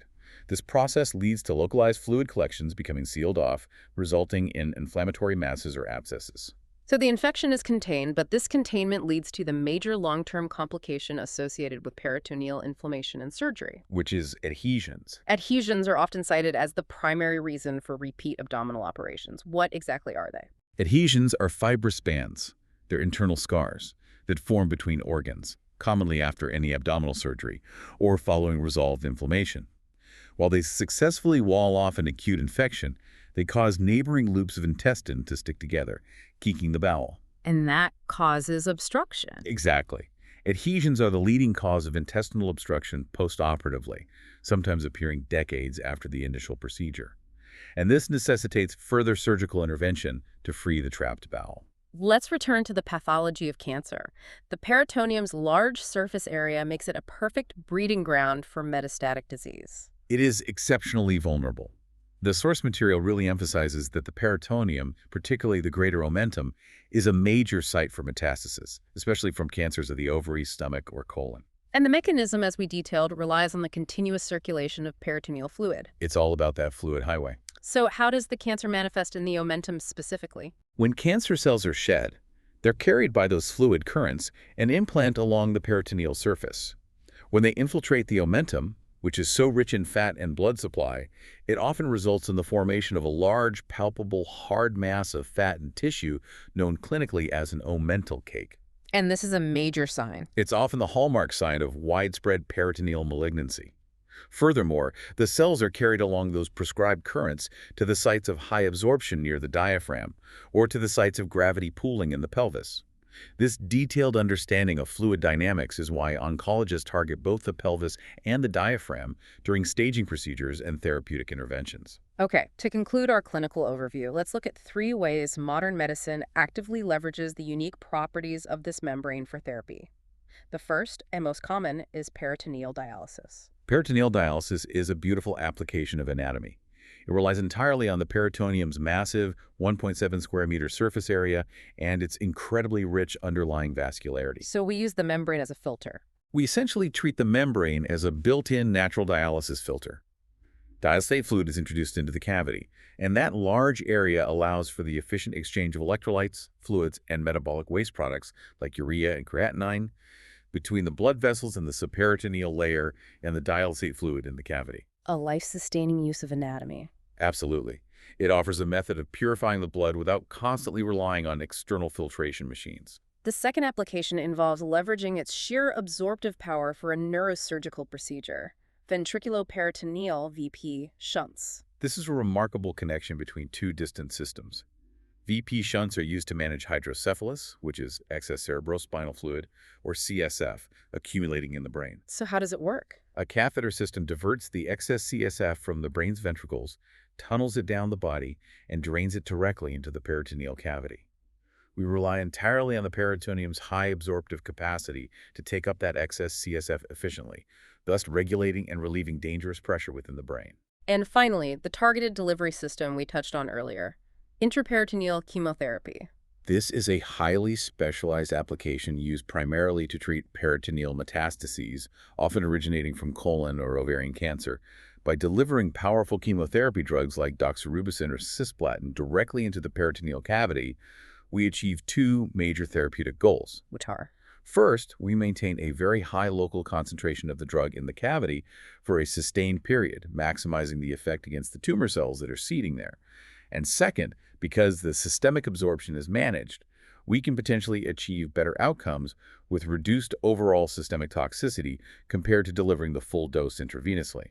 This process leads to localized fluid collections becoming sealed off, resulting in inflammatory masses or abscesses. So the infection is contained, but this containment leads to the major long-term complication associated with peritoneal inflammation and surgery, which is adhesions. Adhesions are often cited as the primary reason for repeat abdominal operations. What exactly are they? Adhesions are fibrous bands. They're internal scars that form between organs, commonly after any abdominal surgery or following resolved inflammation. While they successfully wall off an acute infection, they cause neighboring loops of intestine to stick together, kinking the bowel. And that causes obstruction. Exactly. Adhesions are the leading cause of intestinal obstruction postoperatively, sometimes appearing decades after the initial procedure. And this necessitates further surgical intervention to free the trapped bowel. Let's return to the pathology of cancer. The peritoneum's large surface area makes it a perfect breeding ground for metastatic disease. It is exceptionally vulnerable. The source material really emphasizes that the peritoneum, particularly the greater omentum, is a major site for metastasis, especially from cancers of the ovaries, stomach, or colon. And the mechanism, as we detailed, relies on the continuous circulation of peritoneal fluid. It's all about that fluid highway. So how does the cancer manifest in the omentum specifically? When cancer cells are shed, they're carried by those fluid currents and implant along the peritoneal surface. When they infiltrate the omentum, which is so rich in fat and blood supply, it often results in the formation of a large, palpable, hard mass of fat and tissue known clinically as an omental cake. And this is a major sign. It's often the hallmark sign of widespread peritoneal malignancy. Furthermore, the cells are carried along those prescribed currents to the sites of high absorption near the diaphragm, or to the sites of gravity pooling in the pelvis. This detailed understanding of fluid dynamics is why oncologists target both the pelvis and the diaphragm during staging procedures and therapeutic interventions. Okay, to conclude our clinical overview, let's look at 3 ways modern medicine actively leverages the unique properties of this membrane for therapy. The first, and most common, is peritoneal dialysis. Peritoneal dialysis is a beautiful application of anatomy. It relies entirely on the peritoneum's massive 1.7 square meter surface area and its incredibly rich underlying vascularity. So we use the membrane as a filter. We essentially treat the membrane as a built-in natural dialysis filter. Dialysate fluid is introduced into the cavity, and that large area allows for the efficient exchange of electrolytes, fluids, and metabolic waste products like urea and creatinine between the blood vessels and the subperitoneal layer and the dialysate fluid in the cavity. A life-sustaining use of anatomy. Absolutely. It offers a method of purifying the blood without constantly relying on external filtration machines. The second application involves leveraging its sheer absorptive power for a neurosurgical procedure, ventriculoperitoneal (VP) shunts. This is a remarkable connection between two distant systems. VP shunts are used to manage hydrocephalus, which is excess cerebrospinal fluid, or CSF, accumulating in the brain. So how does it work? A catheter system diverts the excess CSF from the brain's ventricles, tunnels it down the body, and drains it directly into the peritoneal cavity. We rely entirely on the peritoneum's high absorptive capacity to take up that excess CSF efficiently, thus regulating and relieving dangerous pressure within the brain. And finally, the targeted delivery system we touched on earlier, intraperitoneal chemotherapy. This is a highly specialized application used primarily to treat peritoneal metastases, often originating from colon or ovarian cancer, By delivering powerful chemotherapy drugs like doxorubicin or cisplatin directly into the peritoneal cavity, we achieve two major therapeutic goals. Which are? First, we maintain a very high local concentration of the drug in the cavity for a sustained period, maximizing the effect against the tumor cells that are seeding there. And second, because the systemic absorption is managed, we can potentially achieve better outcomes with reduced overall systemic toxicity compared to delivering the full dose intravenously.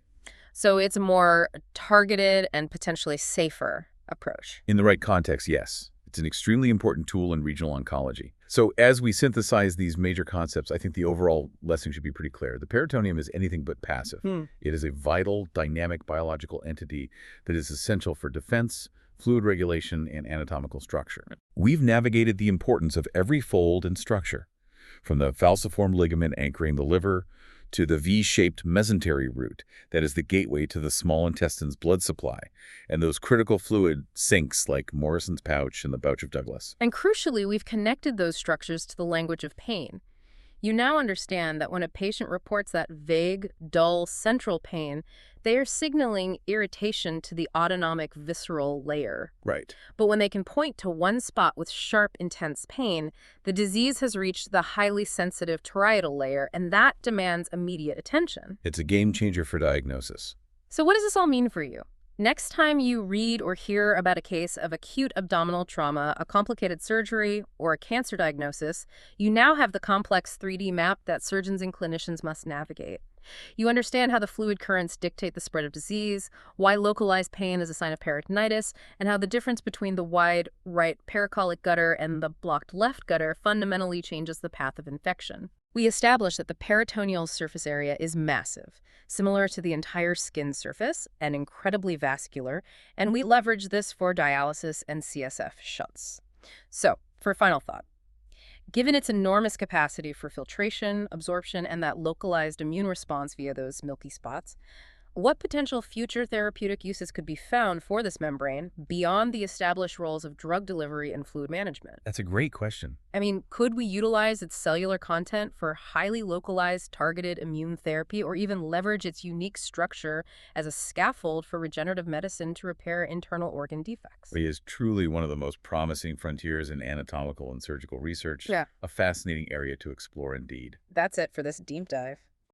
So it's a more targeted and potentially safer approach. In the right context, yes. It's an extremely important tool in regional oncology. So as we synthesize these major concepts, I think the overall lesson should be pretty clear. The peritoneum is anything but passive. It is a vital, dynamic biological entity that is essential for defense, fluid regulation, and anatomical structure. We've navigated the importance of every fold and structure, from the falciform ligament anchoring the liver to the V-shaped mesentery root that is the gateway to the small intestine's blood supply, and those critical fluid sinks like Morrison's pouch and the pouch of Douglas. And crucially, we've connected those structures to the language of pain. You now understand that when a patient reports that vague, dull, central pain, they are signaling irritation to the autonomic visceral layer. Right. But when they can point to one spot with sharp, intense pain, the disease has reached the highly sensitive toroidal layer, and that demands immediate attention. It's a game changer for diagnosis. So what does this all mean for you? Next time you read or hear about a case of acute abdominal trauma, a complicated surgery, or a cancer diagnosis, you now have the complex 3D map that surgeons and clinicians must navigate. You understand how the fluid currents dictate the spread of disease, why localized pain is a sign of peritonitis, and how the difference between the wide right pericolic gutter and the blocked left gutter fundamentally changes the path of infection. We established that the peritoneal surface area is massive, similar to the entire skin surface, and incredibly vascular, and we leverage this for dialysis and CSF shunts. So, for final thought, given its enormous capacity for filtration, absorption, and that localized immune response via those milky spots, what potential future therapeutic uses could be found for this membrane beyond the established roles of drug delivery and fluid management? That's a great question. I mean, could we utilize its cellular content for highly localized, targeted immune therapy, or even leverage its unique structure as a scaffold for regenerative medicine to repair internal organ defects? It is truly one of the most promising frontiers in anatomical and surgical research. Yeah. A fascinating area to explore indeed. That's it for this deep dive.